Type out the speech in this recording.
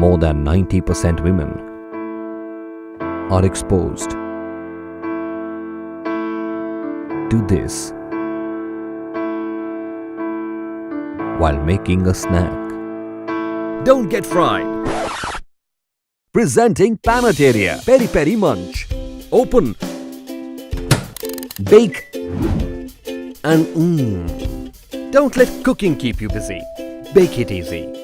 more than 90% women are exposed to this while making a snack. Don't get fried. Presenting Panetteria Peri Peri Munch. Open, bake, and don't let cooking keep you busy. Bake it easy.